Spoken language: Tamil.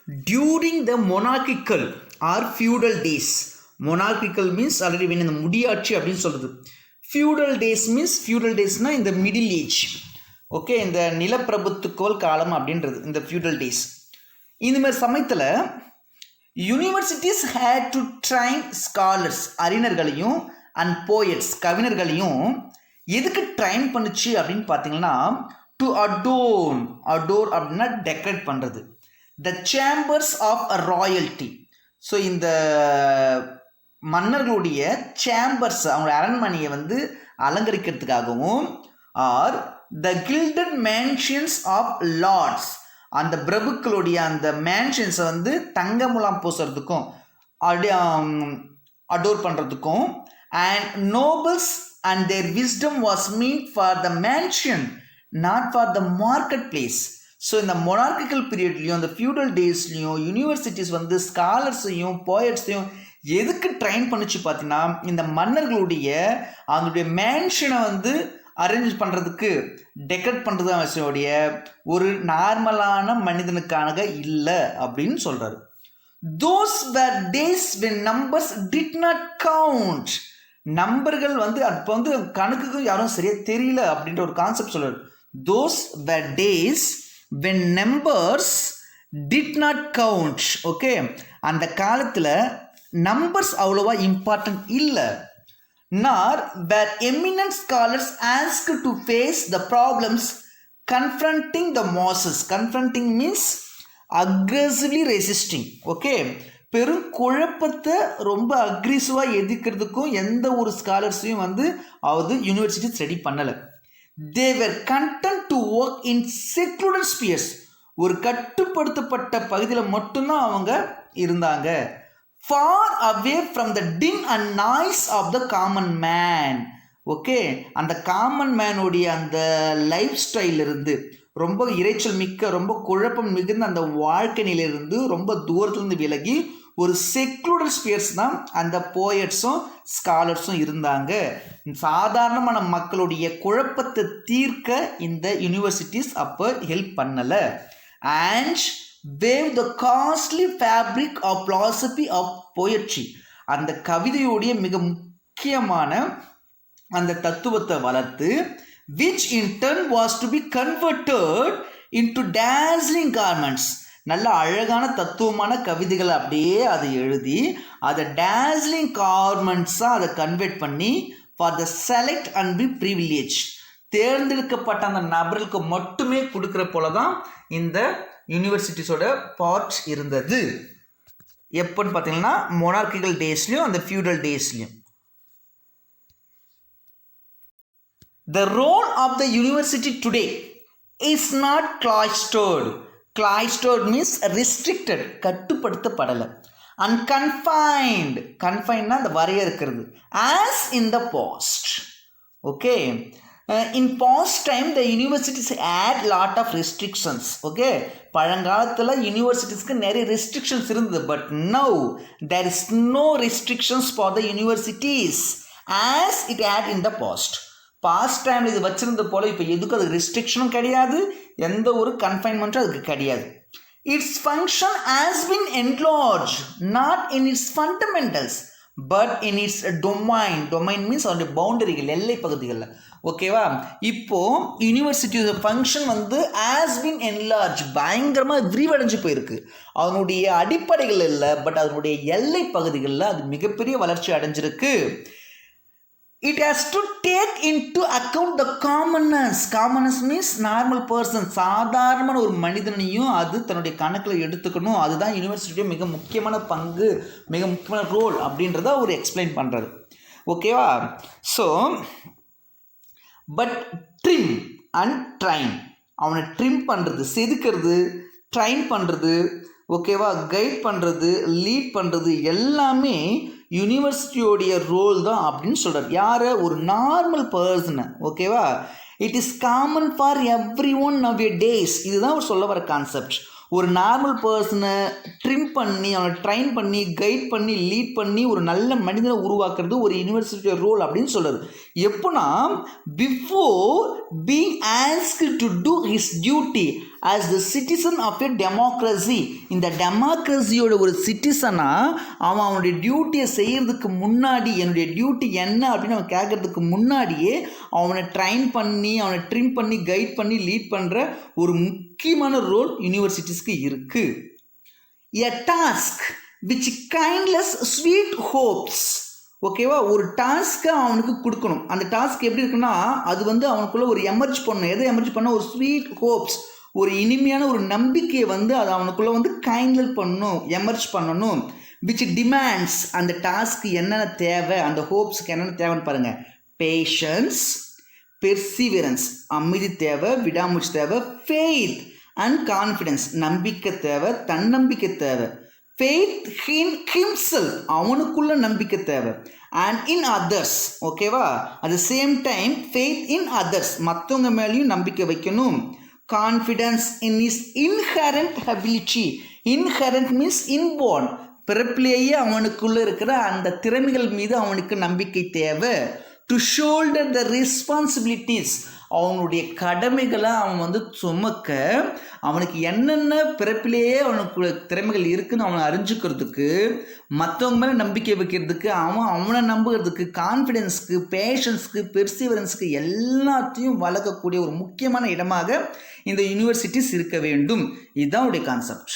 During the monarchical or feudal days. Monarchical means already வேணும் இந்த முடியாட்சி அப்படின்னு சொல்கிறது. ஃபியூடல் டேஸ்னால் இந்த மிடில் ஏஜ், ஓகே, இந்த நிலப்பிரபுத்துவல் காலம் அப்படின்றது இந்த ஃபியூடல் டேஸ். இந்த மாதிரி சமயத்தில் universities had to train scholars, அறிஞர்களையும், அண்ட் போயட்ஸ், கவிஞர்களையும் எதுக்கு ட்ரைன் பண்ணுச்சு அப்படின்னு பார்த்தீங்கன்னா டு அடோர் அப்படின்னா டெக்கரேட் பண்ணுறது the chambers of royalty. So இந்த மன்னர்களுடைய சேம்பர்ஸ், அவங்களுடைய அரண்மனையை வந்து அலங்கரிக்கிறதுக்காகவும், or the gilded mansions of lords, அந்த பிரபுக்களுடைய அந்த மேன்ஷன்ஸை வந்து தங்க முலாம் பூசுறதுக்கும் அடோர் பண்ணுறதுக்கும், and nobles and their wisdom was meant for the mansion not for the market place. So இந்த மொனார்கிக்கல் பீரியட்லையும் இந்த ஃபியூடல் டேஸ்லையும் யூனிவர்சிட்டிஸ் வந்து ஸ்காலர்ஸையும் போயட்ஸையும் எதுக்கு ட்ரைன் பண்ணிச்சு பார்த்தீங்கன்னா இந்த மன்னர்களுடைய அவங்களுடைய மேன்ஷனை வந்து அரேஞ்ச் பண்ணுறதுக்கு, டெக்கரேட் பண்ணுறது அவசியோடைய ஒரு நார்மலான மனிதனுக்கான இல்லை அப்படின்னு சொல்கிறாரு. Those where days when numbers did not count. நம்பர்கள் வந்து அப்போ வந்து கணக்குக்கும் யாரும் சரியாக தெரியல அப்படின்ற ஒரு கான்செப்ட் சொல்கிறார். Those where days when numbers did not count. Okay, அந்த காலத்தில் நம்பர்ஸ் அவ்வளோவா இம்பார்ட்டன்ட் இல்லை. Nor were eminent scholars asked to face the problems confronting the masses. Confronting means aggressively resisting. Okay, பெரும் குழப்பத்தை ரொம்ப அக்ரெசிவாக எதிர்க்கிறதுக்கும் எந்த ஒரு ஸ்காலர்ஸையும் வந்து அவது யூனிவர்சிட்டி ஸ்டடி பண்ணலை. They were content to work in secluded spheres. ஒரு கட்டுப்படுத்தப்பட்ட பகுதியில் மட்டும்தான் அவங்க இருந்தாங்க. Far away from the din and noise of the common man. Okay, அந்த காமன் மேனுடைய அந்த லைஃப் ஸ்டைல் இருந்து ரொம்ப இறைச்சல் மிக்க, ரொம்ப குழப்பம் மிகுந்த அந்த வாழ்க்கை நிலையிலிருந்து ரொம்ப தூரத்துலேருந்து விலகி ஒரு செக்லூடல் ஸ்பியர்ஸ் தான் அந்த போயட்ஸும் ஸ்காலர்ஸும் இருந்தாங்க. சாதாரணமான மக்களுடைய குழப்பத்தை தீர்க்க இந்த யூனிவர்சிட்டிஸ் அப்போ ஹெல்ப் பண்ணலை. And wave the costly fabric of philosophy of poetry. அந்த கவிதையுடைய மிக முக்கியமான அந்த தத்துவத்தை வளர்த்து, which in turn was to be converted into dazzling garments. நல்ல அழகான தத்துவமான கவிதைகள் அப்படியே அதை எழுதி அதை dazzling garmentsஸாக அதை கன்வெர்ட் பண்ணி for the select and be privileged, தேர்ந்தெடுக்கப்பட்ட அந்த நபர்களுக்கு மட்டுமே கொடுக்குற போல தான் இந்த யூனிவர்சிட்டிஸோட பார்ட் இருந்தது. எப்போன்னு பார்த்தீங்கன்னா மொனார்கிக்கல் டேஸ்லையும் அந்த feudal டேஸ்லையும். The role of the university today is not cloistered. Cloistered means restricted, கட்டுப்படுத்தப்படலை. And confined, confinedனா அந்த வரையறுக்கிறது, as in the past. Okay, in past time the universities had lot of restrictions. Okay, பழங்காலத்தில் யூனிவர்சிட்டிஸ்க்கு நிறைய ரெஸ்ட்ரிக்ஷன்ஸ் இருந்தது. But now there is no restrictions for the universities as it had in the past. Past டைமில் இது வச்சிருந்த போல இப்போ எதுக்கும் அது ரெஸ்ட்ரிக்ஷனும் கிடையாது, எந்த ஒரு கன்ஃபைன்மெண்ட்டும் அதுக்கு கிடையாது. It's function has been enlarge not in it's fundamentals but in it's domain. Domain means அதனுடைய பவுண்டரிகள், எல்லை பகுதிகளில். ஓகேவா, இப்போது யூனிவர்சிட்டியோட ஃபங்க்ஷன் வந்து ஹாஸ் பின் என்லார்ஜ், பயங்கரமாக விரிவடைஞ்சு போயிருக்கு. அதனுடைய அடிப்படைகள் இல்லை, பட் அதனுடைய எல்லை பகுதிகளில் அது மிகப்பெரிய வளர்ச்சி அடைஞ்சிருக்கு. It has to take into account the commonness. Commonness means normal person. சாதாரணமான ஒரு மனிதனையும் அது தன்னுடைய கணக்கில் எடுத்துக்கணும். அதுதான் யூனிவர்சிட்டியோட மிக முக்கியமான பங்கு, மிக முக்கியமான ரோல் அப்படின்றத அவர் எக்ஸ்பிளைன் பண்ணுறாரு. ஓகேவா, so but trim and train, அவனை ட்ரிம் பண்ணுறது, செதுக்கிறது, ட்ரைன் பண்ணுறது, ஓகேவா, கைட் பண்ணுறது, லீட் பண்ணுறது எல்லாமே யூனிவர்சிட்டியோடைய ரோல் தான் அப்படின்னு சொல்கிறார். யார்? ஒரு நார்மல் பர்சனை. ஓகேவா, it is common for every one of your days. இதுதான் அவர் சொல்ல வர கான்செப்ட். ஒரு நார்மல் பர்சனை ட்ரிம் பண்ணி, அவனை ட்ரைன் பண்ணி, கைட் பண்ணி, லீட் பண்ணி ஒரு நல்ல மனிதனை உருவாக்குறது ஒரு யூனிவர்சிட்டியோட ரோல் அப்படின்னு சொல்கிறது. எப்போனா before being asked to do his duty as the citizen of a democracy. இந்த டெமோக்ரஸியோட ஒரு சிட்டிசனாக அவன் அவனுடைய டியூட்டியை செய்கிறதுக்கு முன்னாடி என்னுடைய டியூட்டி என்ன அப்படின்னு அவன் கேட்கறதுக்கு முன்னாடியே அவனை ட்ரைன் பண்ணி அவனை ட்ரிம் பண்ணி கைட் பண்ணி லீட் பண்ணுற ஒரு முக்கியமான ரோல் யூனிவர்சிட்டிஸ்க்கு இருக்குது. எ டாஸ்க் விச் கைண்ட்லெஸ் ஸ்வீட் ஹோப்ஸ். ஓகேவா, ஒரு டாஸ்க்கை அவனுக்கு கொடுக்கணும். அந்த டாஸ்க் எப்படி இருக்குன்னா அது வந்து அவனுக்குள்ள ஒரு எமர்ஜ் பண்ணணும். எதை எமர்ஜ் பண்ண, ஒரு ஸ்வீட் ஹோப்ஸ், ஒரு இனிமையான ஒரு நம்பிக்கையை வந்து அது அவனுக்குள்ள வந்து கைண்ட்லெஸ் பண்ணணும், எமர்ஜ் பண்ணணும். விச் டிமாண்ட்ஸ், அந்த டாஸ்க்கு என்னென்ன தேவை, அந்த ஹோப்ஸுக்கு என்னென்ன தேவைன்னு பாருங்க. பேஷன்ஸ், பெர்சிவரன்ஸ், அமைதி தேவை, விடாமுயற்சி தேவை. ஃபெய்த் அண்ட் கான்ஃபிடென்ஸ், நம்பிக்கை தேவை, தன்னம்பிக்கை தேவை. ஃபெய்த் இன் ஹிம்செல்ஃப், அவனுக்குள்ள நம்பிக்கை தேவை. அண்ட் இன் அதர்ஸ், ஓகேவா, at the same time faith in others, மற்றவங்க மேலேயும் நம்பிக்கை வைக்கணும். Confidence in is inherent ability. Inherent means inborn, பிறப்பிலேயே அவனுக்குள்ள இருக்கிற அந்த திறமைகள் மீது அவனுக்கு நம்பிக்கை தேவை. டு ஷோல்டர் த ரெஸ்பான்சிபிலிட்டிஸ், அவனுடைய கடமைகளை அவன் வந்து சுமக்க, அவனுக்கு என்னென்ன பிறப்பிலேயே அவனுக்கு திறமைகள் இருக்குன்னு அவனை அறிஞ்சுக்கிறதுக்கு, மற்றவங்க மேலே நம்பிக்கை வைக்கிறதுக்கு, அவனை நம்புகிறதுக்கு, கான்ஃபிடென்ஸ்க்கு, பேஷன்ஸ்க்கு, பெர்சிவரன்ஸ்க்கு எல்லாத்தையும் வளர்க்கக்கூடிய ஒரு முக்கியமான இடமாக இந்த யூனிவர்சிட்டிஸ் இருக்க வேண்டும். இதுதான் அவருடைய கான்செப்ட்.